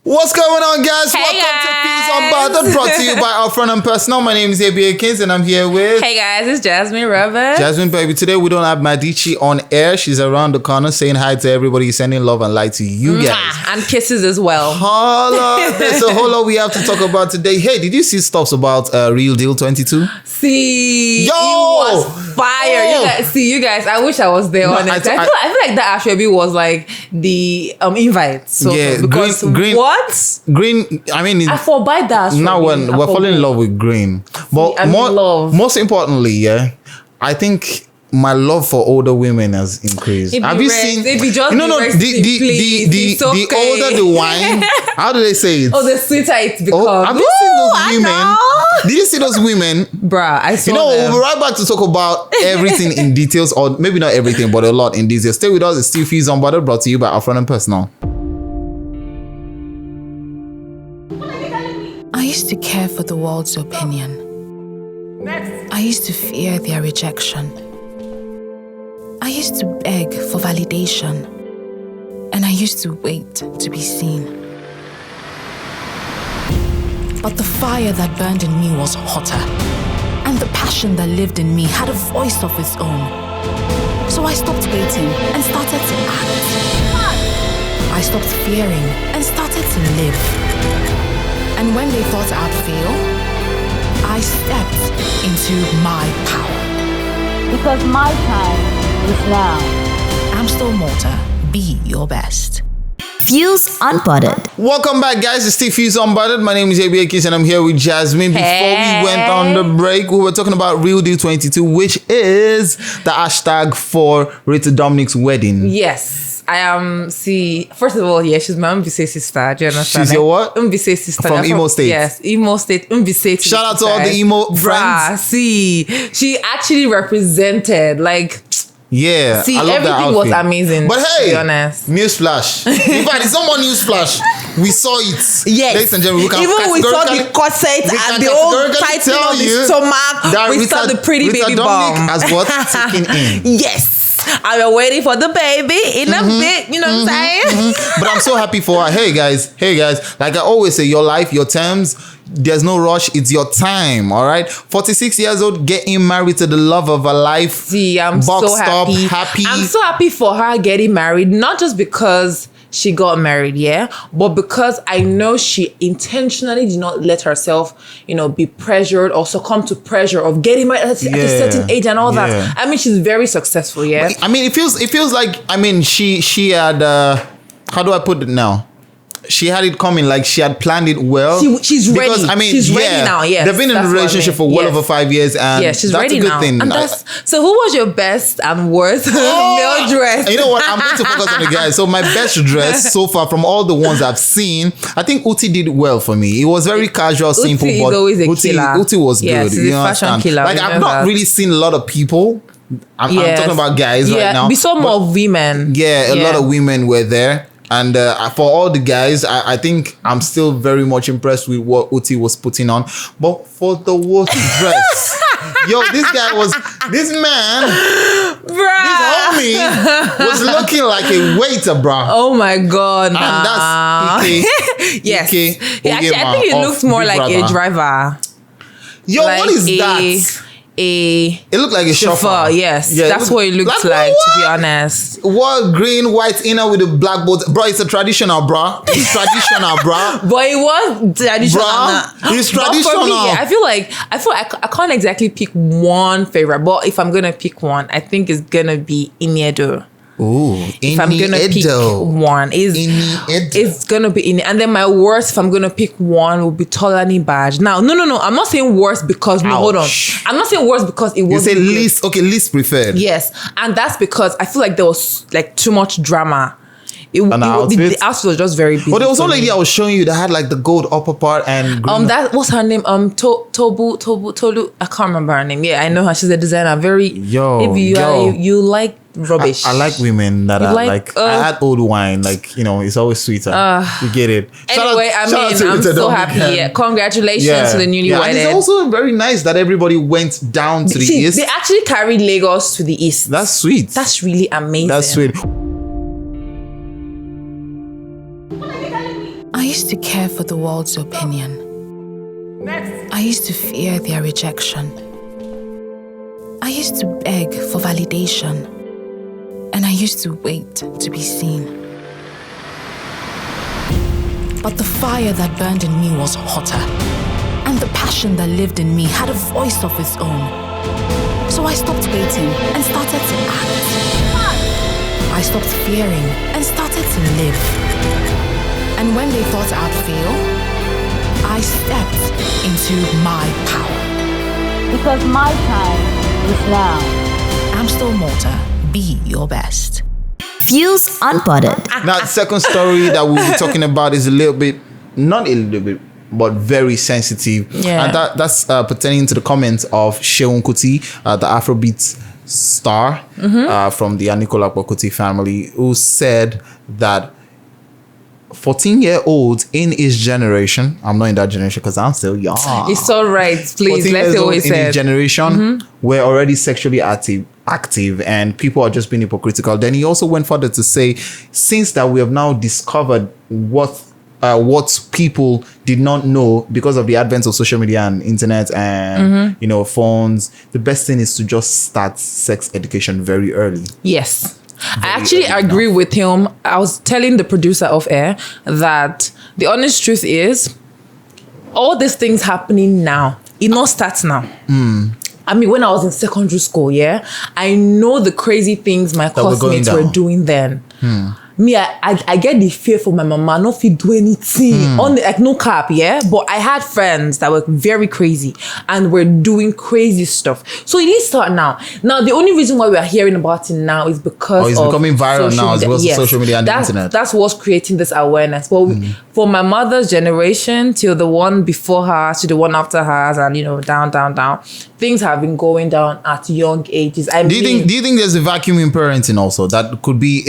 What's going on, guys? Hey Welcome guys. to Unbothered, brought to you by our friend and personal. My name is ABA Kings, and I'm here with... Hey guys, it's Jasmine Rubber. Jasmine, baby. Today, we don't have Medici on air. She's around the corner saying hi to everybody, sending love and light to you guys. And kisses as well. Holla. There's a whole lot we have to talk about today. Hey, did you see stuffs about Real Deal 22? See, Yo! it was fire. You guys, I wish I was there on it. I feel like that actually was like the invite. So Yeah, because green. What? Green, I mean... I forbade that. Now we're falling in love with green. But most importantly, yeah, I think my love for older women has increased. Have you seen? The older the wine. How do they say it? Oh, the sweeter it becomes. Oh, have you seen those women? Did you see those women? Bruh, I saw them. We'll be right back to talk about everything in details, or maybe not everything, but a lot in details. Stay with us. It's still Fuze Unbothered, brought to you by our friend and personal. I used to care for the world's opinion. I used to fear their rejection. I used to beg for validation. And I used to wait to be seen. But the fire that burned in me was hotter. And the passion that lived in me had a voice of its own. So I stopped waiting and started to act. I stopped fearing and started to live. And when they thought I'd fail, I stepped into my power. Because my time is now. Amstel Malta, be your best. Fuze Unbothered. Welcome back, guys. It's still Fuze Unbothered. My name is ABA Kiss, and I'm here with Jasmine. Before we went on the break, we were talking about Real Deal 22, which is the hashtag for Rita Dominic's wedding. Yes. I am, first of all, yeah, she's my Mbise sister. Do you understand? She's your what? Mbise sister. From Imo State. Yes, Imo State, Mbise. Shout out to all the Imo friends. She actually represented, yeah, I love everything was amazing. But hey, to be honest, newsflash. In fact, it's not more newsflash. We saw it. Yes. Ladies and gentlemen, we saw the corset and the old tightening of the stomach. We saw the pretty baby bum. As what? Taken in. Yes. I was waiting for the baby in a bit. You know what I'm saying? But I'm so happy for her. Hey guys. Like I always say, your life, your terms. There's no rush. It's your time. All right. 46 years old, getting married to the love of her life. See, I'm so happy. I'm so happy for her getting married, not just because she got married, yeah, but because I know she intentionally did not let herself, be pressured or succumb to pressure of getting married at a certain age and all that. I mean, she's very successful, yeah. But, I mean, it feels like, she had how do I put it now? She had it coming, like she had planned it well. She's ready. She's ready now. Yes, they've been in a relationship for well over 5 years, and she's that's ready a good now. thing. And so, who was your best and worst male dress? You know what? I'm going to focus on the guys. So my best dress so far from all the ones I've seen, I think Uti did well for me. It was very casual, simple, Uti but is always a killer. Uti was good. She's a fashion killer. Like I've not really seen a lot of people. I'm talking about guys right now. We saw more of women. Yeah, a lot of women were there. And for all the guys, I think I'm still very much impressed with what Uti was putting on. But for the worst dress, this man, this homie was looking like a waiter, bruh. Oh my God, and that's Ike. Yes. Ike actually, I think it looks more like a driver. What is that? It looked like a chauffeur. Yes, that's what it looks like, to be honest. What green, white inner with a black boat, bro? It's a traditional, bro. It's traditional, bro. But it was traditional. Bro, it's traditional. For me, I feel like I can't exactly pick one favorite. But if I'm gonna pick one, I think it's gonna be Iniedo. Ooh, if I'm gonna pick one, it's gonna be in. And then my worst, if I'm gonna pick one, will be Tolani Badge. Now, no, I'm not saying worst because hold on. I'm not saying worst because it was. You say least, okay, least preferred. Yes, and that's because I feel like there was like too much drama. The outfit was just very busy. But there was one lady I was showing you that had like the gold upper part and green. What's her name? Tolu. I can't remember her name. Yeah, I know her. She's a designer. You like rubbish. I like women that are like I had old wine. It's always sweeter. You get it. Anyway, I'm so happy. Yeah. Congratulations to the newlywed. And it's also very nice that everybody went down to the east. They actually carried Lagos to the east. That's sweet. That's really amazing. That's sweet. I used to care for the world's opinion. I used to fear their rejection. I used to beg for validation. And I used to wait to be seen. But the fire that burned in me was hotter. And the passion that lived in me had a voice of its own. So I stopped waiting and started to act. I stopped fearing and started to live. And when they thought I'd fail, I stepped into my power. Because my time is now. I'm still Malta. Be your best. Fuze Unbothered. Now, the second story that we'll be talking about is not a little bit, but very sensitive. Yeah. And that's pertaining to the comments of Seun Kuti, the Afrobeat star from the Anikulapo Kuti family, who said that 14-year-olds in his generation, I'm not in that generation because I'm still young. It's all right, please. Let's say what he in said. his generation were already sexually active and people are just being hypocritical. Then he also went further to say, since that we have now discovered what people did not know because of the advent of social media and internet and phones, the best thing is to just start sex education very early. Yes. I actually agree with him. I was telling the producer of air that the honest truth is all these things happening now, it not starts now. I mean, when I was in secondary school, I know the crazy things my classmates were doing then. Me, I get the fear for my mama. I don't feel do anything on like no cap, but I had friends that were very crazy and were doing crazy stuff. So it is start now. Now the only reason why we are hearing about it now is because it's becoming viral now as well as social media and the internet. That's what's creating this awareness. But for my mother's generation till the one before her to the one after hers and down, things have been going down at young ages. Do you think there's a vacuum in parenting also that could be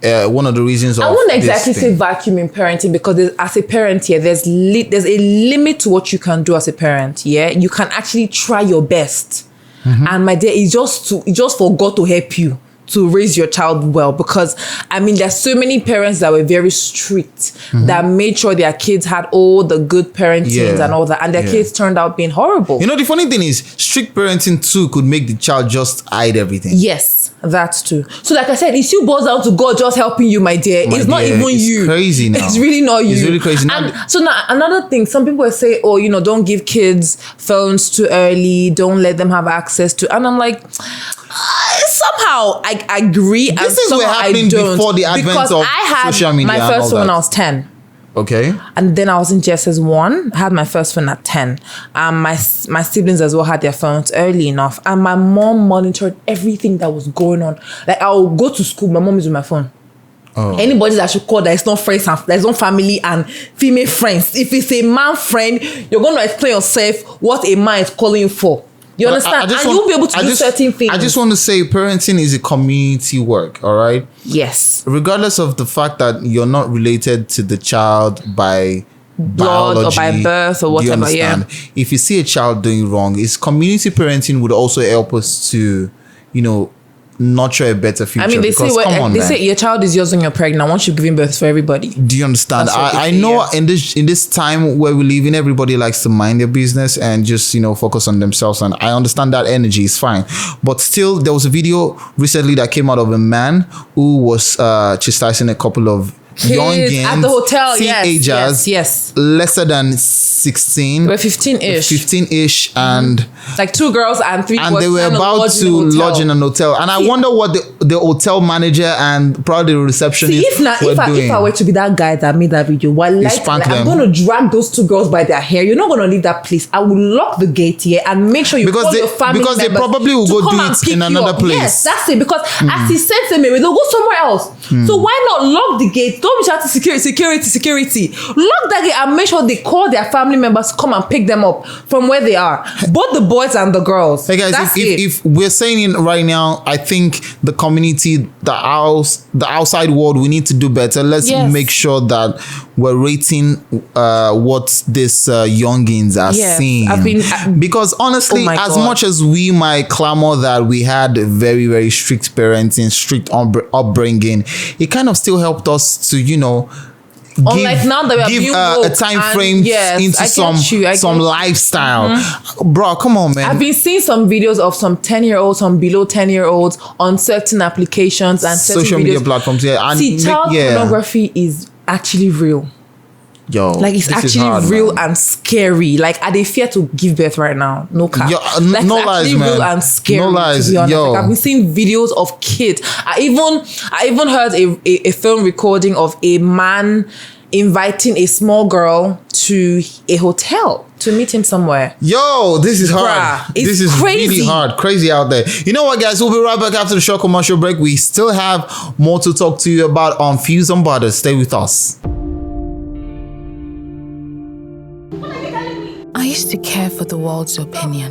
one of the reasons I wouldn't exactly say vacuum in parenting because as a parent there's a limit to what you can do as a parent. You can actually try your best, and my dear, it's just for God to help you to raise your child well, because I mean there's so many parents that were very strict that made sure their kids had all the good parenting and all that, and their kids turned out being horrible. The funny thing is strict parenting too could make the child just hide everything. Yes, that's true. So like I said, it still boils down to God just helping you, my dear. It's not even you. It's crazy now. It's really not you. It's really crazy now. And so now another thing, some people will say, don't give kids phones too early, don't let them have access to, and I'm like, somehow I agree. This is what happening before the advent of social media. My first phone when I was 10. Okay. And then I was in GSS1. I had my first phone at 10. My siblings as well had their phones early enough. And my mom monitored everything that was going on. Like I'll go to school, my mom is with my phone. Anybody that should call that is not friends and there's no family and female friends. If it's a man friend, you're going to explain yourself what a man is calling you for. You understand? And you'll be able to do certain things. I just want to say parenting is a community work, all right? Yes. Regardless of the fact that you're not related to the child by blood biology, or by birth or whatever, If you see a child doing wrong, it's community parenting would also help us to, nurture a better future. I mean, they say your child is yours when you're pregnant once you've given birth for everybody. Do you understand? I know in this time where we live in, everybody likes to mind their business and just focus on themselves, and I understand that energy is fine, but still there was a video recently that came out of a man who was chastising a couple of young at the hotel, teenagers, yes, lesser than 16. They were 15-ish, and like 2 girls and 3 boys. And they were about to lodge in an hotel. And I wonder what the hotel manager and probably the receptionist were doing. If I were to be that guy that made that video, I'm going to drag those 2 girls by their hair. You're not going to leave that place. I will lock the gate here and make sure you call your family members. Because they probably will go do it in another place. Yes, that's it. Because as he said to me, they'll go somewhere else. So why not lock the gate? Don't be shouting security. Lock that gate and make sure they call their family members to come and pick them up from where they are. Both the boys and the girls. Hey guys, if we're saying it right now, I think the community, the outside world, we need to do better. Let's make sure that we're rating what these youngins are seeing. Because honestly, as much as we might clamor that we had a very, very strict parenting, strict upbringing, it kind of still helped us to, Unlike now that we are give being a woke time and- frame yes, I into get you, I some get you. lifestyle. Bro, come on, man. I've been seeing some videos of some 10-year-olds, some below 10-year-olds on certain applications and certain Social media videos. platforms. Yeah, and See, child pornography is actually real. Yo, Like, it's this is actually hard, real man. and scary. Like, are they fear to give birth right now? No cap. Yo, Like, no it's lies, actually man. real and scary. No lies, to be honest. yo. Like, I've been seeing videos of kids. I even heard a film recording of a man inviting a small girl to a hotel to meet him somewhere. Yo, this is hard. Bruh, it's this is crazy. really hard. Crazy out there. You know what, guys? We'll be right back after the short commercial break. We still have more to talk to you about on Fuze Unbothered. Stay with us. I used to care for the world's opinion.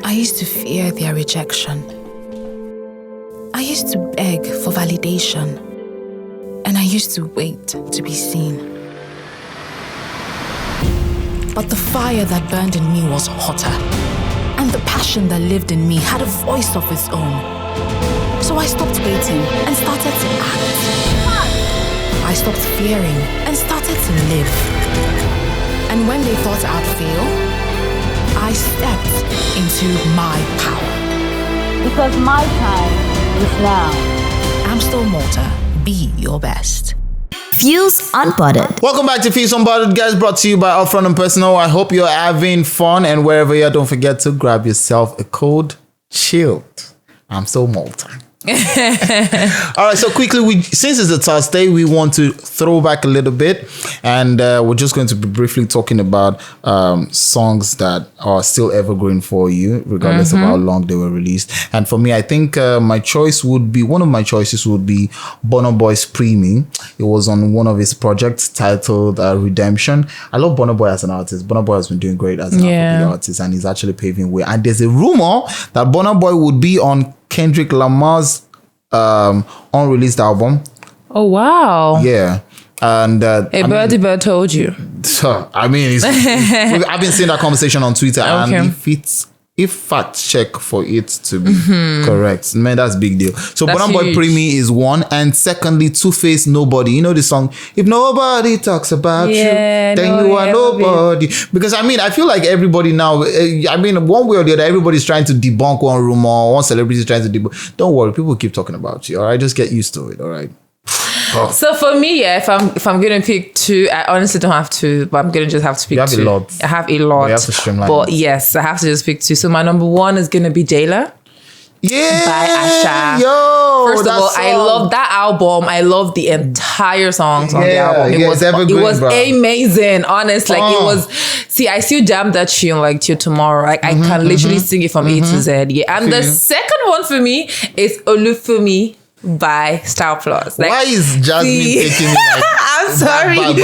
I used to fear their rejection. I used to beg for validation. And I used to wait to be seen. But the fire that burned in me was hotter. And the passion that lived in me had a voice of its own. So I stopped waiting and started to act. I stopped fearing and started to live. And when they thought I'd fail, I stepped into my power. Because my time is now. I'm still Malta. Be your best. Fuze Unbothered. Welcome back to Fuze Unbothered, guys, brought to you by Upfront and Personal. I hope you're having fun, and wherever you are, don't forget to grab yourself a cold chilled. I'm so Malta. All right, so quickly, since it's a Thursday, we want to throw back a little bit, and we're just going to be briefly talking about songs that are still evergreen for you, regardless of how long they were released. And for me, I think one of my choices would be Burna Boy's Preemie. It was on one of his projects titled Redemption. I love Burna Boy as an artist. Burna Boy has been doing great as an Afrobeat artist, and he's actually paving way. And there's a rumor that Burna Boy would be on Kendrick Lamar's unreleased album. Oh, wow. Yeah. And Birdie Bird told you. I mean, I've been seeing that conversation on Twitter, Okay. and if fact check for it to be correct, man, that's a big deal. So That's Burna Boy huge. Preemie is one, and secondly, Two-Face Nobody. You know the song, if nobody talks about you, then you are nobody. Because I mean, I feel like everybody now, I mean, one way or the other, everybody's trying to debunk one rumor, one celebrity is trying to debunk. Don't worry, people keep talking about you. All right, just get used to it. All right. So for me, if I'm gonna pick two, I honestly don't have to, but I'm gonna just have to pick You have two. a lot. I have a lot. You have to streamline But it. yes, I have to just pick two. So my number one is gonna be Jayla. Yeah. By Asha. Yo. First of that all, I song. love that album. I love the entire songs on the Yeah, album. yeah, it's evergreen, it was bro. amazing. Honest, like it was. See, I still jam that tune like till tomorrow. Like I can literally sing it from A to Z. Yeah, and the feel you. second one for me is Olufumi by Star Plus. Like, Why is Jasmine see- taking me like I'm sorry. back?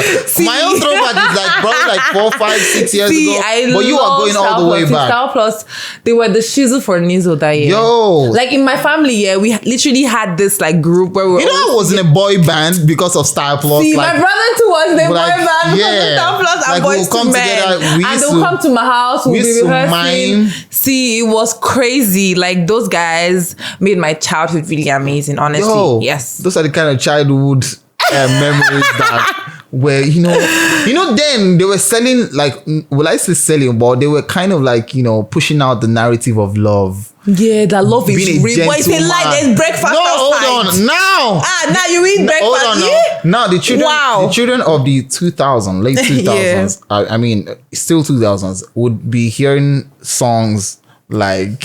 My own throwback is like probably like 4, 5, 6 years See, ago. I But you are love going all Star the way Plus. back. Star Plus, they were the shizzle for Nizo that year. Yo. Like in my family, yeah, we literally had this like group where we were You know, I was in a boy band because of Star Plus. See, like, my brother too was the boy like, band because yeah. of Star Plus and Like, Boys we'll come to Men. together, we And used they'll to- come to my house, we we'll be used to rehearsing. mime. See, it was crazy. Like those guys made my childhood really amazing, honestly. yo, Yes. those are the kind of childhood memories that where you know then they were selling, like, well, I say selling, but they were kind of like, pushing out the narrative of love. Yeah, that love is Being a real. But it's a lie. gentleman. There's breakfast No, outside. hold on. Now. Now you eat breakfast. Hold on Yeah? now. Now the Wow. children of the 2000s, late 2000s, I mean, still 2000s, would be hearing songs like.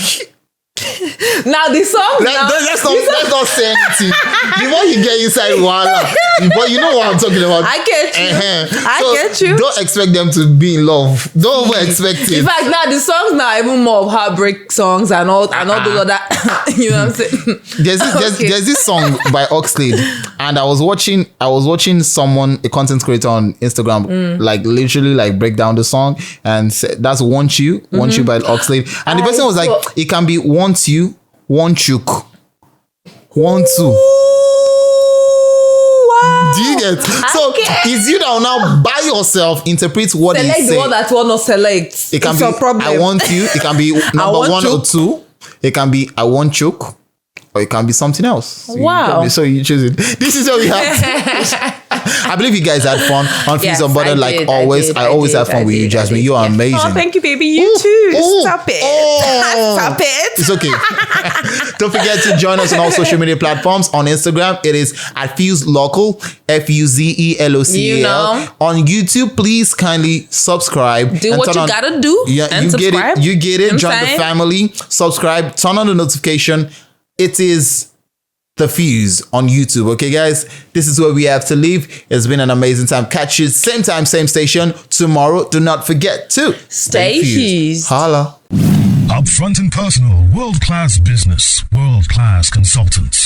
Now the song. Let's not say anything. Before you get inside Wala, but you know what I'm talking about. I get you. I get you. Don't expect them to be in love. Don't over expect it. In fact, now the songs now are even more of heartbreak songs and all those other. You know what I'm saying? There's this song by Oxlade, and I was watching someone, a content creator on Instagram, like literally like break down the song and say, that's Want You by Oxlade, and the person was like, it can be Want You, Want You, Want To. Wow. Do you get? So it's you that will now by yourself interpret what Select he's the saying. one that will not select. It can It's be your problem. I want you. It can be number want 1 you. or 2. It can be I want choke, or it can be something else. So Wow. so you choose it. This is what we have. I believe you guys had fun on Fuze Unbothered, like always. I always have fun with you, Jasmine. You are amazing. Oh, thank you, baby. You too. Stop it. Stop it. It's okay. Don't forget to join us on all social media platforms. On Instagram, it is at Fuze Local, FUZELOCAL. You know. On YouTube, please kindly subscribe. Do what you gotta do. Yeah, and you subscribe. get it. You get it. Join the family. Subscribe. Turn on the notification. It is The Fuze on YouTube. Okay, guys, this is where we have to leave. It's been an amazing time. Catch you same time, same station tomorrow. Do not forget to stay fused. Holla. Upfront and personal, world-class business, world-class consultants.